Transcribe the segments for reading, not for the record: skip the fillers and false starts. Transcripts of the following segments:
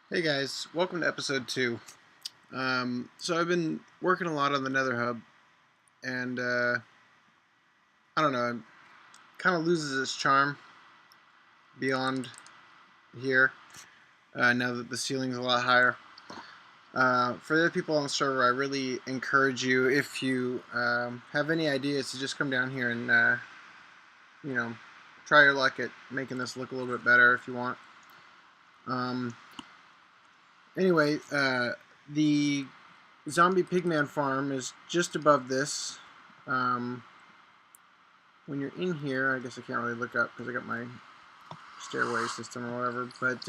Hey guys, welcome to episode 2. So I've been working a lot on the Nether Hub, and I don't know, it kind of loses its charm beyond here now that the ceiling's a lot higher. For the other people on the server, I really encourage you, if you have any ideas, to just come down here and you know, try your luck at making this look a little bit better if you want. Anyway, the zombie pigman farm is just above this. When you're in here, I guess I can't really look up because I got my stairway system or whatever, but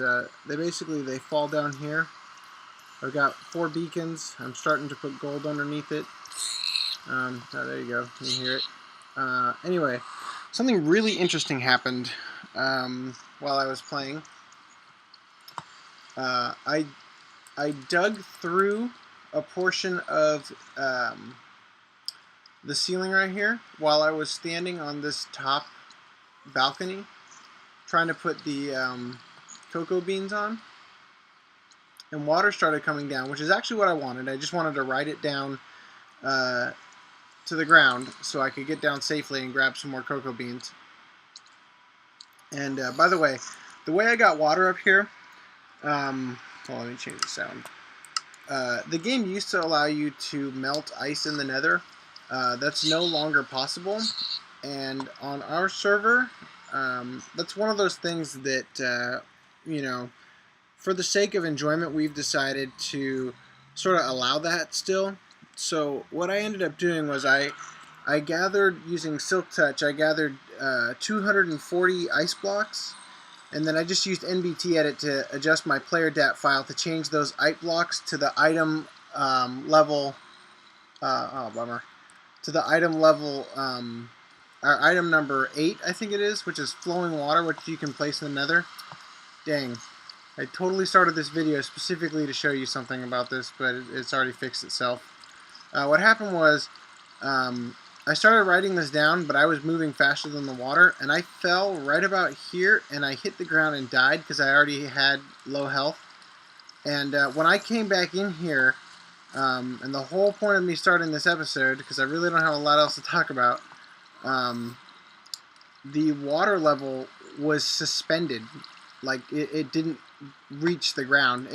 they fall down here. I've got 4 beacons. I'm starting to put gold underneath it. Oh, there you go. You can hear it. Anyway, something really interesting happened while I was playing. I dug through a portion of the ceiling right here while I was standing on this top balcony trying to put the cocoa beans on, and water started coming down, which is actually what I wanted. I just wanted to ride it down to the ground so I could get down safely and grab some more cocoa beans. And by the way I got water up here, well, let me change the sound. The game used to allow you to melt ice in the nether. That's no longer possible, and on our server, that's one of those things that, you know, for the sake of enjoyment, we've decided to sort of allow that still. So what I ended up doing was I gathered, using Silk Touch, I gathered 240 ice blocks, and then I just used NBT Edit to adjust my player DAT file to change those ice blocks to the item level. Oh, bummer. To the item level, our item number 8, I think it is, which is flowing water, which you can place in the nether. Dang. I totally started this video specifically to show you something about this, but it's already fixed itself. What happened was, I started writing this down, but I was moving faster than the water, and I fell right about here, and I hit the ground and died because I already had low health. And when I came back in here, and the whole point of me starting this episode, because I really don't have a lot else to talk about, the water level was suspended. Like, it didn't reach the ground.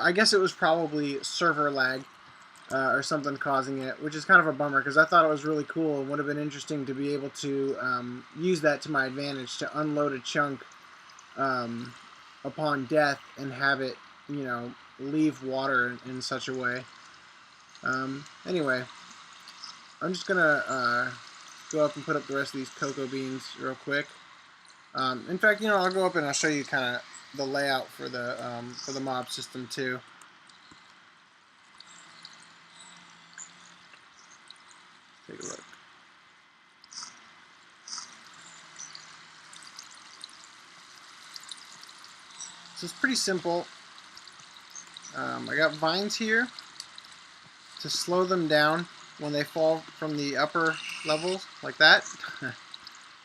I guess it was probably server lag or something causing it, which is kind of a bummer because I thought it was really cool and would have been interesting to be able to use that to my advantage to unload a chunk upon death and have it, you know, leave water in such a way. Anyway, I'm just gonna go up and put up the rest of these cocoa beans real quick. In fact, you know, I'll go up and I'll show you kind of the layout for the mob system too. Take a look. So it's pretty simple. I got vines here to slow them down when they fall from the upper levels, like that.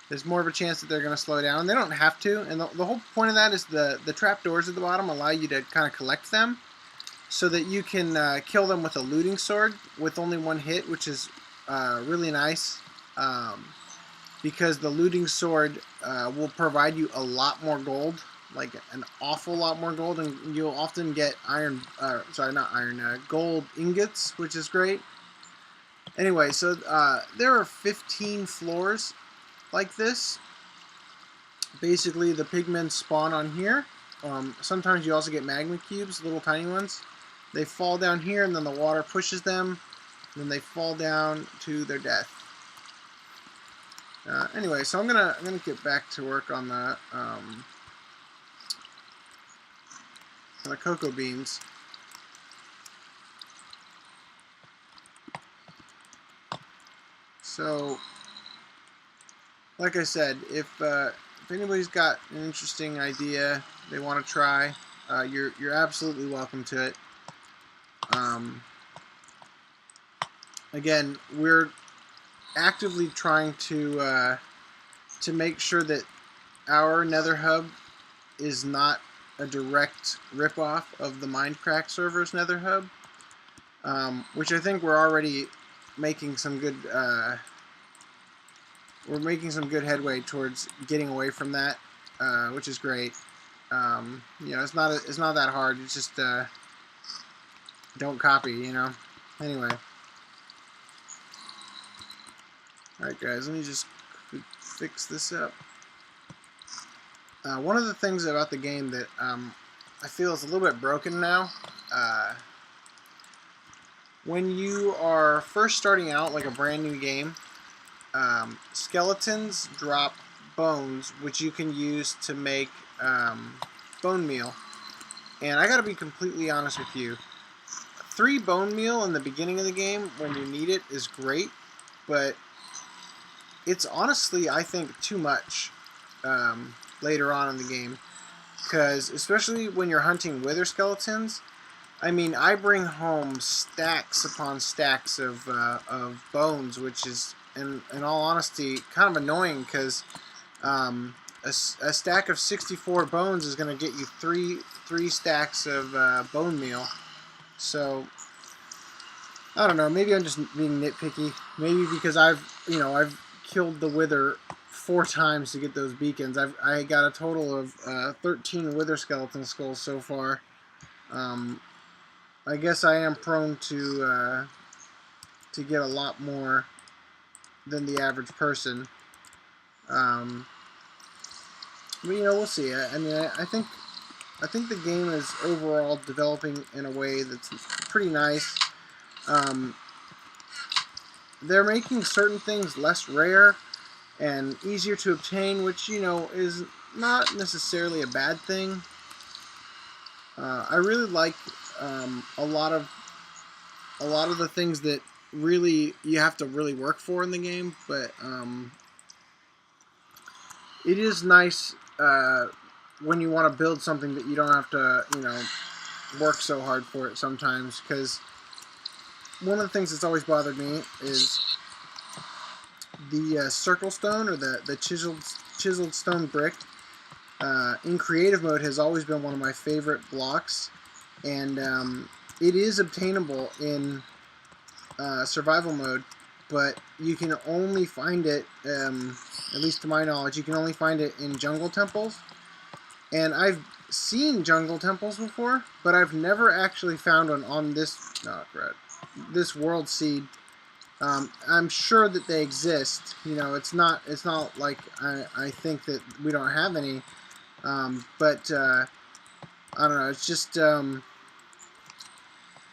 There's more of a chance that they're going to slow down. And they don't have to. And the whole point of that is the trap doors at the bottom allow you to kind of collect them so that you can kill them with a looting sword with only 1 hit, which is really nice, because the looting sword will provide you a lot more gold, like an awful lot more gold, and you'll often get gold ingots, which is great. Anyway, so there are 15 floors like this. Basically, the pigmen spawn on here. Sometimes you also get magma cubes, little tiny ones. They fall down here, and then the water pushes them, and then they fall down to their death. Anyway, so I'm gonna get back to work on the cocoa beans. So, like I said, if anybody's got an interesting idea they want to try, you're absolutely welcome to it. Again, we're actively trying to make sure that our Nether Hub is not a direct ripoff of the Minecraft server's Nether Hub, which I think we're already making some good. We're making some good headway towards getting away from that, which is great. You know, it's not that hard. It's just don't copy. You know. Anyway. Alright guys, let me just fix this up. One of the things about the game that I feel is a little bit broken now, when you are first starting out like a brand new game, skeletons drop bones which you can use to make bone meal. And I gotta be completely honest with you, 3 bone meal in the beginning of the game when you need it is great, but it's honestly, I think, too much later on in the game. Because, especially when you're hunting wither skeletons, I mean, I bring home stacks upon stacks of bones, which is, in all honesty, kind of annoying, because a stack of 64 bones is going to get you three stacks of bone meal. So, I don't know, maybe I'm just being nitpicky. Maybe because I've killed the wither 4 times to get those beacons. I got a total of 13 wither skeleton skulls so far. I guess I am prone to get a lot more than the average person. But you know, we'll see. I mean, I think the game is overall developing in a way that's pretty nice. They're making certain things less rare and easier to obtain, which, you know, is not necessarily a bad thing. I really like a lot of the things that really you have to really work for in the game, but it is nice when you want to build something that you don't have to, you know, work so hard for it sometimes, because one of the things that's always bothered me is the circle stone, or the chiseled stone brick. In creative mode has always been one of my favorite blocks, and it is obtainable in survival mode, but you can only find it, at least to my knowledge, you can only find it in jungle temples. And I've seen jungle temples before, but I've never actually found one on this this world seed. I'm sure that they exist. You know, it's not like I think that we don't have any. But I don't know. It's just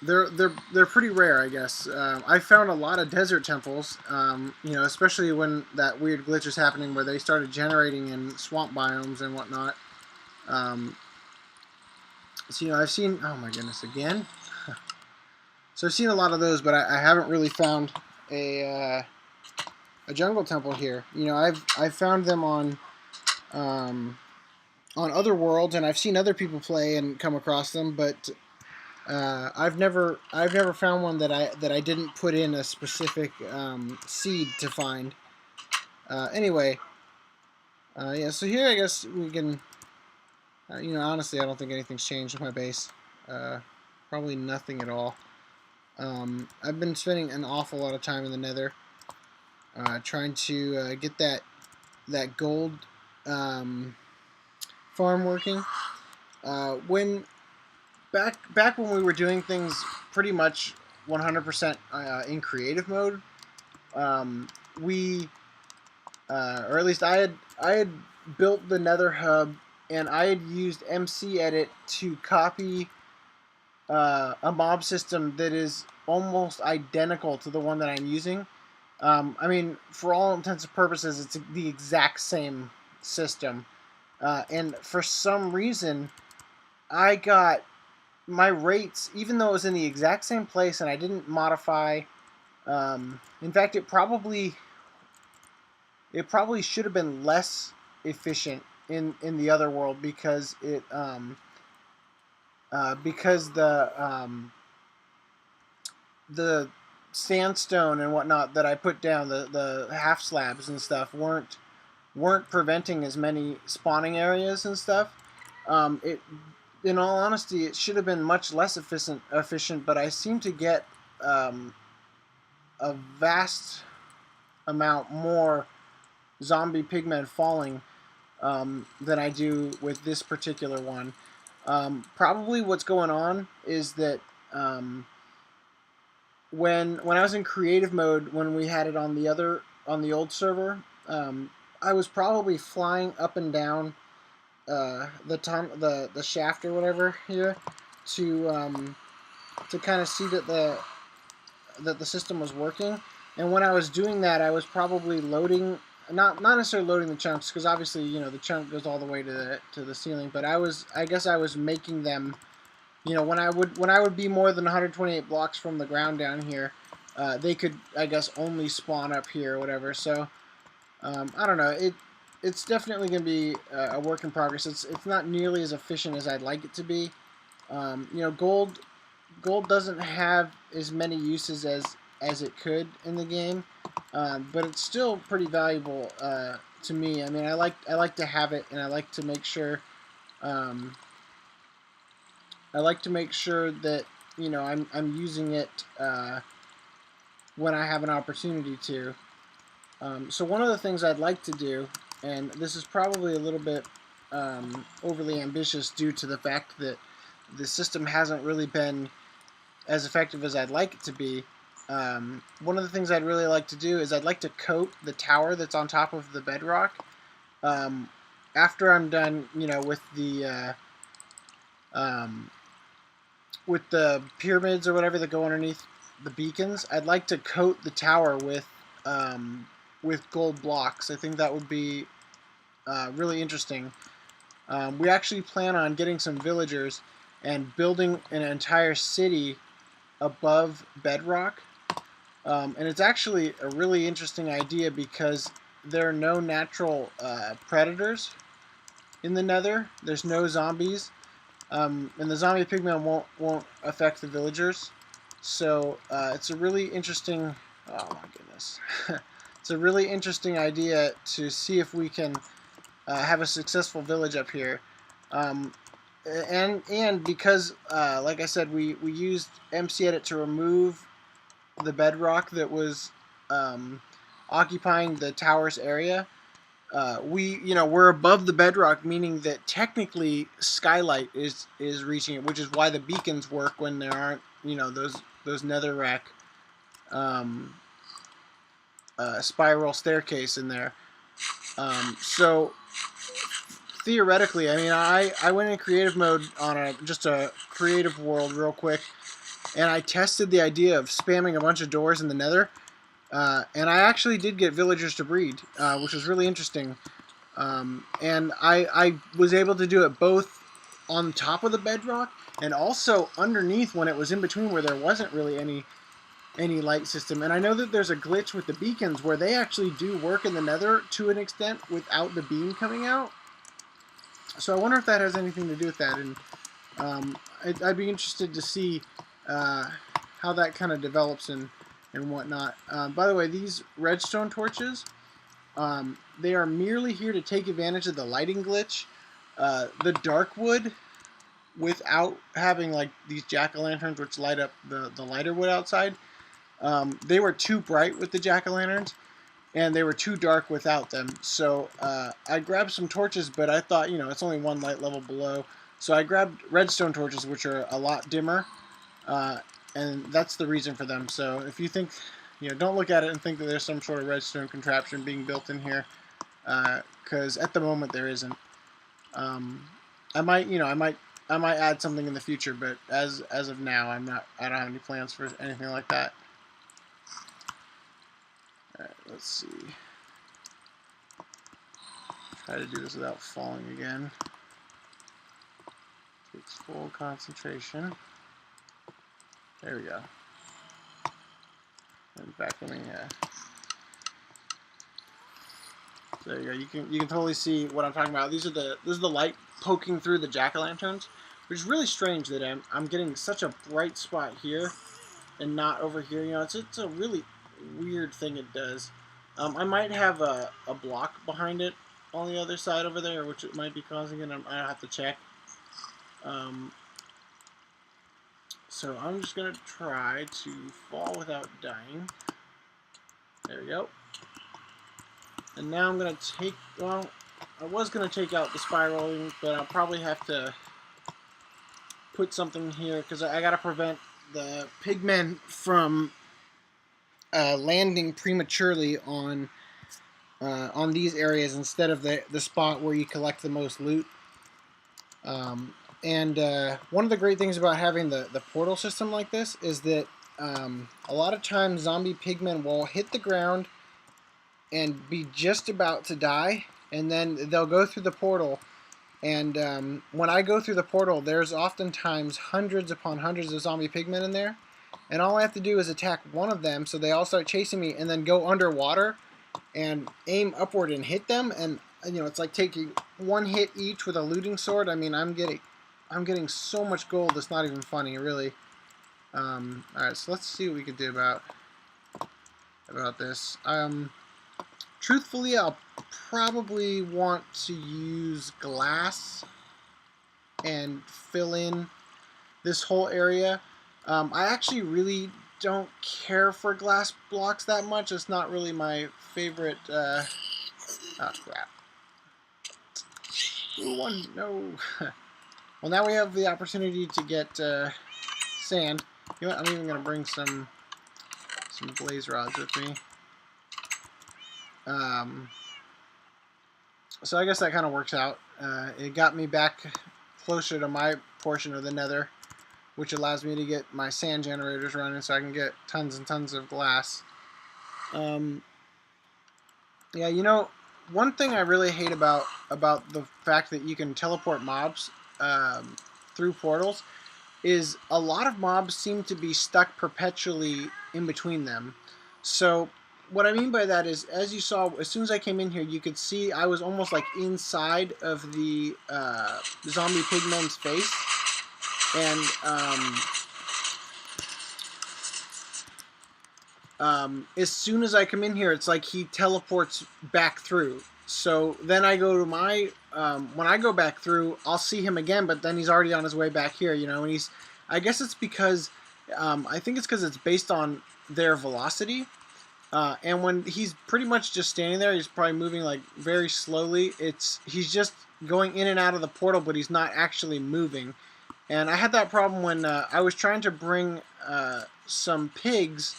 they're pretty rare, I guess. I found a lot of desert temples. You know, especially when that weird glitch was happening where they started generating in swamp biomes and whatnot. So, you know, I've seen... Oh, my goodness, again? So I've seen a lot of those, but I haven't really found a jungle temple here. You know, I've found them on other worlds, and I've seen other people play and come across them, but I've never found one that I didn't put in a specific seed to find. Anyway, yeah. So here, I guess we can... you know, honestly, I don't think anything's changed with my base. Probably nothing at all. I've been spending an awful lot of time in the Nether, trying to get that gold farm working. When back when we were doing things pretty much 100% in creative mode, we or at least I had built the Nether Hub, and I had used MC Edit to copy a mob system that is almost identical to the one that I'm using. I mean, for all intents and purposes, it's the exact same system. And for some reason, I got my rates, even though it was in the exact same place and I didn't modify. In fact, it probably should have been less efficient in the other world, because it because the sandstone and whatnot that I put down, the half slabs and stuff, weren't preventing as many spawning areas and stuff. in all honesty, it should have been much less efficient, but I seem to get a vast amount more zombie pigmen falling than I do with this particular one. Probably what's going on is that when I was in creative mode, when we had it on the old server, I was probably flying up and down the shaft or whatever here to kind of see that the system was working. And when I was doing that, I was probably loading, not necessarily loading the chunks, because obviously the chunk goes all the way to the ceiling. But I guess I was making them, when I would be more than 128 blocks from the ground down here, they could, I guess, only spawn up here or whatever. So I don't know. It's definitely going to be a work in progress. It's not nearly as efficient as I'd like it to be. Gold doesn't have as many uses as it could in the game, but it's still pretty valuable to me. I mean, I like to have it, and I like to make sure that I'm using it when I have an opportunity to. So one of the things I'd like to do, and this is probably a little bit overly ambitious due to the fact that the system hasn't really been as effective as I'd like it to be. One of the things I'd really like to do is I'd like to coat the tower that's on top of the bedrock. After I'm done, with the pyramids or whatever that go underneath the beacons, I'd like to coat the tower with gold blocks. I think that would be really interesting. We actually plan on getting some villagers and building an entire city above bedrock. And it's actually a really interesting idea because there are no natural predators in the Nether. There's no zombies, and the zombie pigmen won't affect the villagers. So it's a really interesting. Oh my goodness, it's a really interesting idea to see if we can have a successful village up here. And because, like I said, we used MC Edit to remove the bedrock that was occupying the tower's area. We're above the bedrock, meaning that technically skylight is reaching it, which is why the beacons work when there aren't those netherrack spiral staircase in there. So theoretically, I mean, I went in creative mode on just a creative world real quick, and I tested the idea of spamming a bunch of doors in the Nether, and I actually did get villagers to breed, which was really interesting. And I was able to do it both on top of the bedrock and also underneath when it was in between where there wasn't really any light system. And I know that there's a glitch with the beacons where they actually do work in the Nether to an extent without the beam coming out. So I wonder if that has anything to do with that, and I'd be interested to see how that kind of develops and whatnot. By the way, these redstone torches, they are merely here to take advantage of the lighting glitch. The dark wood, without having like these jack-o'-lanterns which light up the lighter wood outside, they were too bright with the jack-o'-lanterns, and they were too dark without them. So I grabbed some torches, but I thought, it's only one light level below. So I grabbed redstone torches, which are a lot dimmer, and that's the reason for them. So if you think, don't look at it and think that there's some sort of redstone contraption being built in here, because at the moment there isn't. I might add something in the future, but as of now, I don't have any plans for anything like that. Alright, let's see. Try to do this without falling again. Takes full concentration. There we go. In fact, let me. There you go. You can totally see what I'm talking about. This is the light poking through the jack-o'-lanterns, which is really strange that I'm getting such a bright spot here and not over here. It's a really weird thing it does. I might have a block behind it on the other side over there, which it might be causing it. I have to check. So I'm just going to try to fall without dying. There we go. And now I'm going to take, well, I was going to take out the spiraling, but I'll probably have to put something here because I got to prevent the pigmen from landing prematurely on these areas instead of the spot where you collect the most loot. And one of the great things about having the portal system like this is that a lot of times zombie pigmen will hit the ground and be just about to die, and then they'll go through the portal. And when I go through the portal, there's oftentimes hundreds upon hundreds of zombie pigmen in there. And all I have to do is attack one of them, so they all start chasing me, and then go underwater and aim upward and hit them. And you know, it's like taking one hit each with a looting sword. I mean, I'm getting so much gold. It's not even funny, really. All right, so let's see what we can do about this. Truthfully, I'll probably want to use glass and fill in this whole area. I actually really don't care for glass blocks that much. It's not really my favorite. Oh crap! Ooh, one, no. Well, now we have the opportunity to get sand. You know what? I'm even gonna bring some blaze rods with me. So I guess that kind of works out. It got me back closer to my portion of the nether, which allows me to get my sand generators running so I can get tons and tons of glass. Yeah, you know, one thing I really hate about the fact that you can teleport mobs through portals is a lot of mobs seem to be stuck perpetually in between them. So what I mean by that is, as you saw, as soon as I came in here, you could see I was almost like inside of the zombie pigman's face. And as soon as I come in here, it's like he teleports back through. So then I go to my, when I go back through, I'll see him again, but then he's already on his way back here, you know, and he's, I guess it's because, I think it's because it's based on their velocity. And when he's pretty much just standing there, he's probably moving like very slowly. He's just going in and out of the portal, but he's not actually moving. And I had that problem when I was trying to bring some pigs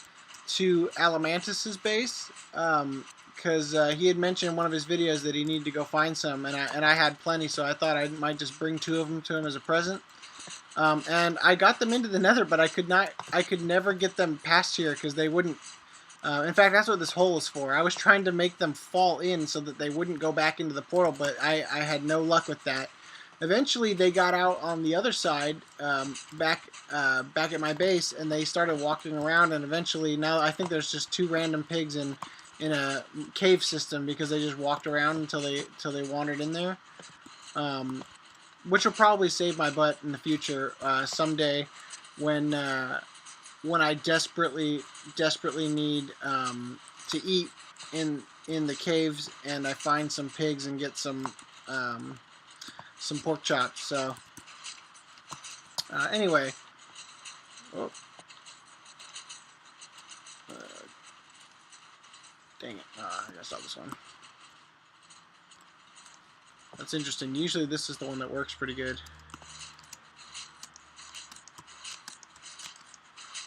to Alamantis's base, because he had mentioned in one of his videos that he needed to go find some, and I had plenty, so I thought I might just bring 2 of them to him as a present. And I got them into the nether, but I could never get them past here because they wouldn't. In fact, that's what this hole is for. I was trying to make them fall in so that they wouldn't go back into the portal, but I had no luck with that. Eventually, they got out on the other side, back at my base, and they started walking around. And eventually, now I think there's just 2 random pigs in a cave system because they just walked around until they wandered in there. Which will probably save my butt in the future someday when I desperately need to eat in the caves, and I find some pigs and get some pork chops. So anyway, oh, dang it! I gotta stop this one. That's interesting. Usually this is the one that works pretty good.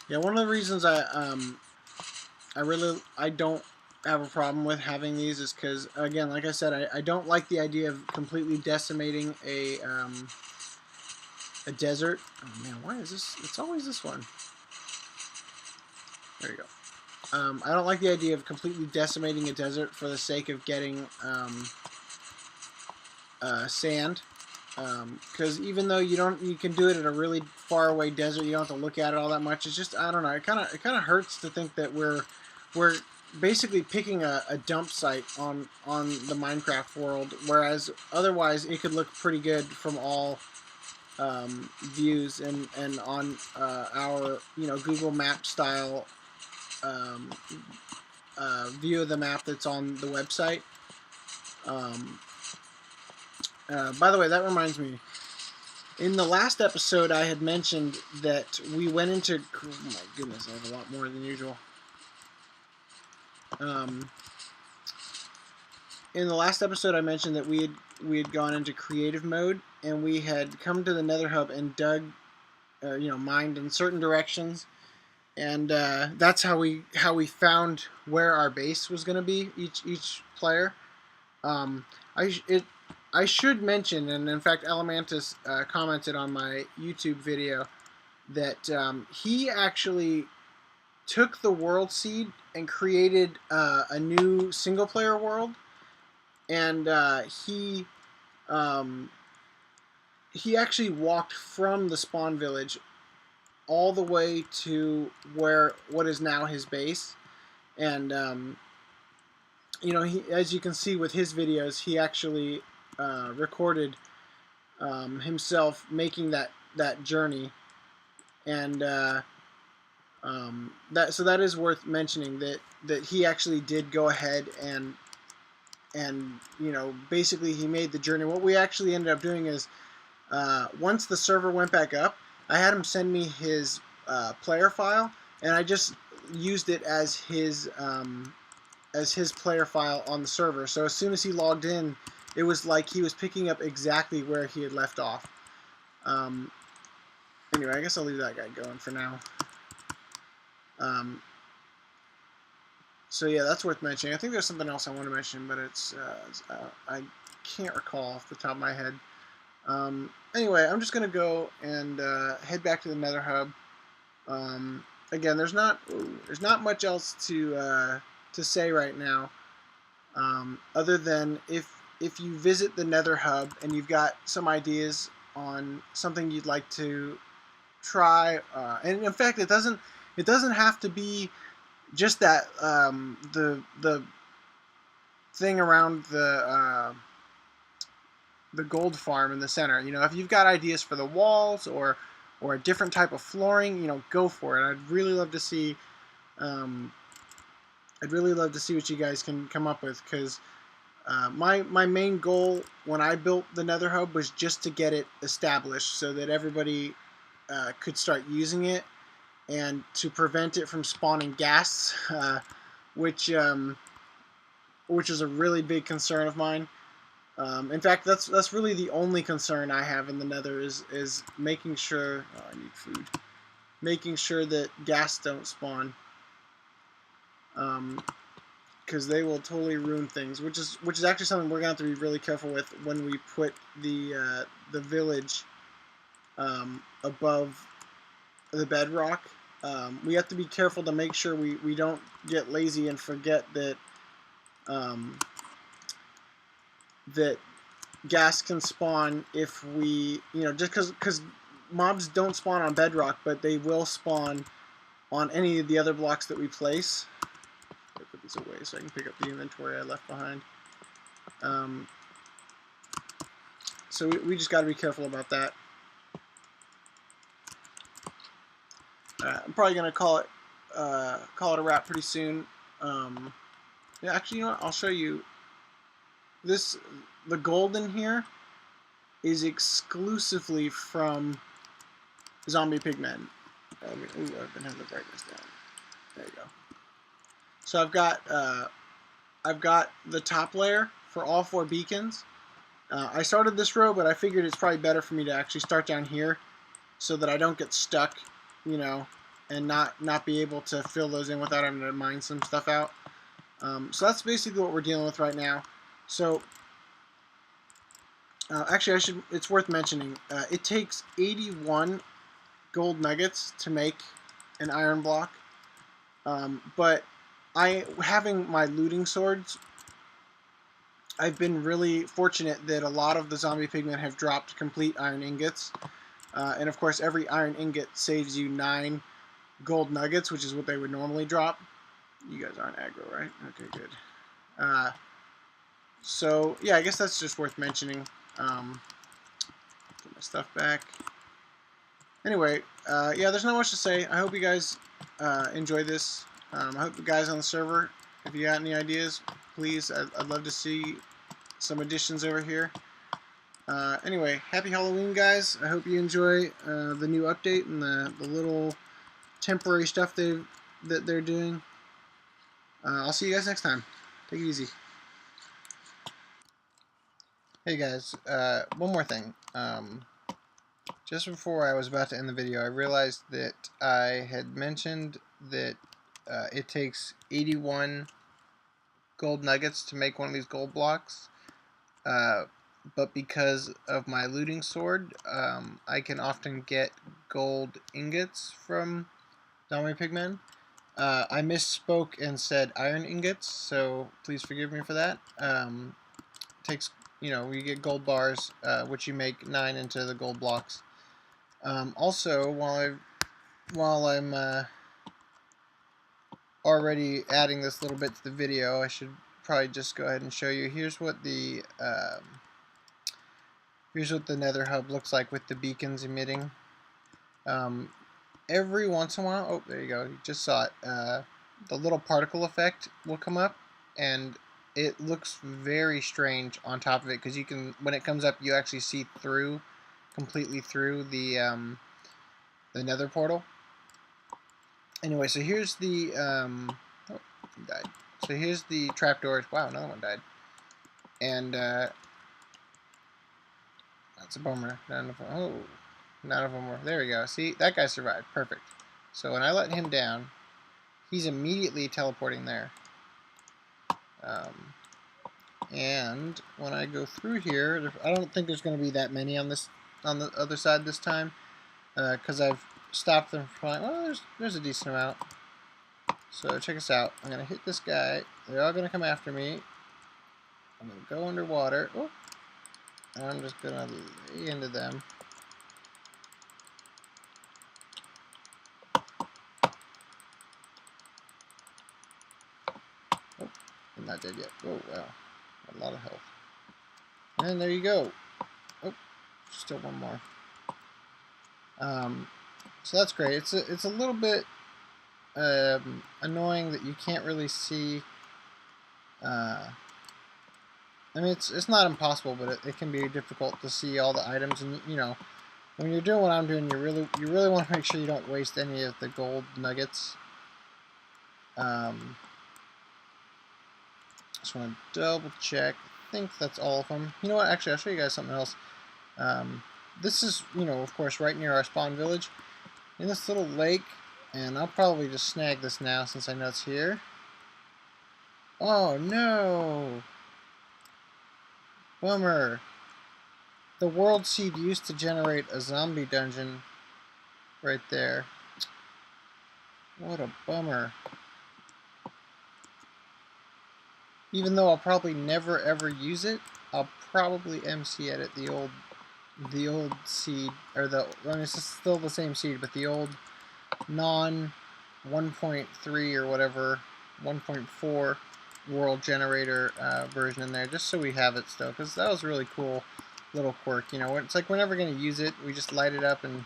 Yeah, one of the reasons I don't have a problem with having these is because, again, like I said, I don't like the idea of completely decimating a desert. Oh man, why is this? It's always this one. There you go. I don't like the idea of completely decimating a desert for the sake of getting sand. Because even though you can do it at a really far away desert, you don't have to look at it all that much. It's just, I don't know. It kind of hurts to think that we're basically picking a dump site on the Minecraft world, whereas otherwise it could look pretty good from all views and on our Google Map style view of the map that's on the website. By the way, that reminds me. In the last episode, I had mentioned that we went into... Oh my goodness, I have a lot more than usual. In the last episode, I mentioned that we had gone into creative mode, and we had come to the Nether Hub and dug, mined in certain directions, and that's how we found where our base was going to be. Each player. I should mention, and in fact, Elementus commented on my YouTube video that he actually took the world seed and created a new single player world, and he actually walked from the spawn village all the way to what is now his base, and as you can see with his videos, he actually recorded himself making that journey, and that is worth mentioning, that he actually did go ahead and basically he made the journey. What we actually ended up doing is once the server went back up, I had him send me his player file, and I just used it as his player file on the server. So as soon as he logged in, it was like he was picking up exactly where he had left off. Anyway, I guess I'll leave that guy going for now. So yeah, that's worth mentioning. I think there's something else I want to mention, but I can't recall off the top of my head. Anyway, I'm just gonna go and head back to the Nether Hub. Again, there's not much else to say right now, other than if you visit the Nether Hub and you've got some ideas on something you'd like to try, and in fact, it doesn't have to be just that the thing around the gold farm in the center. If you've got ideas for the walls or a different type of flooring, go for it. I'd really love to see what you guys can come up with, because my main goal when I built the Nether Hub was just to get it established so that everybody could start using it, and to prevent it from spawning ghasts, which is a really big concern of mine. In fact, that's really the only concern I have in the Nether is making sure... Oh, I need food. Making sure that ghasts don't spawn, because they will totally ruin things. Which is actually something we're gonna have to be really careful with when we put the village above the bedrock. We have to be careful to make sure we don't get lazy and forget that that gas can spawn if we, just because mobs don't spawn on bedrock, but they will spawn on any of the other blocks that we place. I'll put these away so I can pick up the inventory I left behind. So we just got to be careful about that. I'm probably gonna call it a wrap pretty soon. Yeah, actually, I'll show you. The gold in here is exclusively from zombie pigmen. I've been having the brightness down. There you go. So I've got the top layer for all 4 beacons. I started this row, but I figured it's probably better for me to actually start down here, so that I don't get stuck, and not be able to fill those in without having to mine some stuff out. So that's basically what we're dealing with right now. So actually, it's worth mentioning. It takes 81 gold nuggets to make an iron block. But having my looting swords, I've been really fortunate that a lot of the zombie pigmen have dropped complete iron ingots. And of course, every iron ingot saves you 9 gold nuggets, which is what they would normally drop. You guys aren't aggro, right? Okay, good. So yeah, I guess that's just worth mentioning. Put my stuff back. Anyway, yeah, there's not much to say. I hope you guys enjoy this. I hope the guys on the server, if you got any ideas, please, I'd love to see some additions over here. Anyway, happy Halloween, guys. I hope you enjoy the new update and the little temporary stuff that they're doing. I'll see you guys next time. Take it easy. Hey guys, one more thing. Just before I was about to end the video, I realized that I had mentioned that it takes 81 gold nuggets to make one of these gold blocks. But because of my looting sword, I can often get gold ingots from zombie pigmen. I misspoke and said iron ingots, so please forgive me for that. Takes, you get gold bars, which you make 9 into the gold blocks. Also, while I'm already adding this little bit to the video, I should probably just go ahead and show you. Here's what the Nether Hub looks like with the beacons emitting. Every once in a while, oh, there you go, you just saw it. The little particle effect will come up, and it looks very strange on top of it because you can, when it comes up, you actually see completely through the Nether portal. Anyway, so here's the oh, he died. So here's the trapdoors. Wow, another one died. And that's a bummer. None of them were. There we go. See, that guy survived. Perfect. So when I let him down, he's immediately teleporting there. And when I go through here, I don't think there's going to be that many on the other side this time, because I've stopped them from flying. Well, there's a decent amount. So check us out. I'm going to hit this guy. They're all going to come after me. I'm going to go underwater. Oh, and I'm just going to lay into them. Oh, I'm not dead yet. Oh, wow. A lot of health. And there you go. Oh, still one more. So that's great. It's a little bit annoying that you can't really see. I mean, it's not impossible, but it can be difficult to see all the items. And when you're doing what I'm doing, you really want to make sure you don't waste any of the gold nuggets. Just want to double check. I think that's all of them. You know what? Actually, I'll show you guys something else. This is, of course, right near our spawn village. In this little lake, and I'll probably just snag this now since I know it's here. Oh no! Bummer. The world seed used to generate a zombie dungeon right there. What a bummer. Even though I'll probably never ever use it, I'll probably MC edit the old seed, or I mean, it's still the same seed, but the old non 1.3 or whatever 1.4 world generator version in there, just so we have it still, because that was a really cool little quirk. It's like we're never going to use it, we just light it up and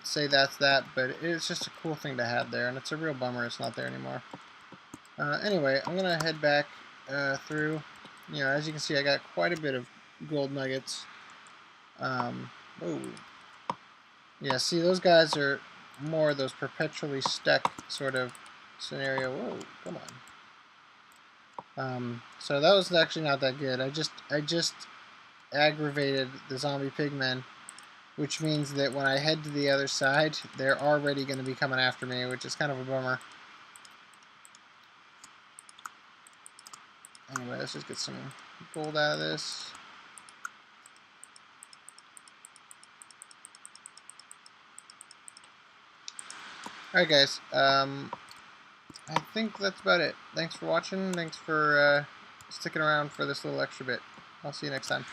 say that's that, but it's just a cool thing to have there, and it's a real bummer it's not there anymore. Anyway, I'm gonna head back through. As you can see, I got quite a bit of gold nuggets. Oh, yeah, see, those guys are more those perpetually stuck sort of scenario. Whoa, come on. So that was actually not that good. I just aggravated the zombie pigmen, which means that when I head to the other side, they're already going to be coming after me, which is kind of a bummer. Anyway, let's just get some gold out of this. Alright guys, I think that's about it. Thanks for watching, thanks for sticking around for this little extra bit. I'll see you next time.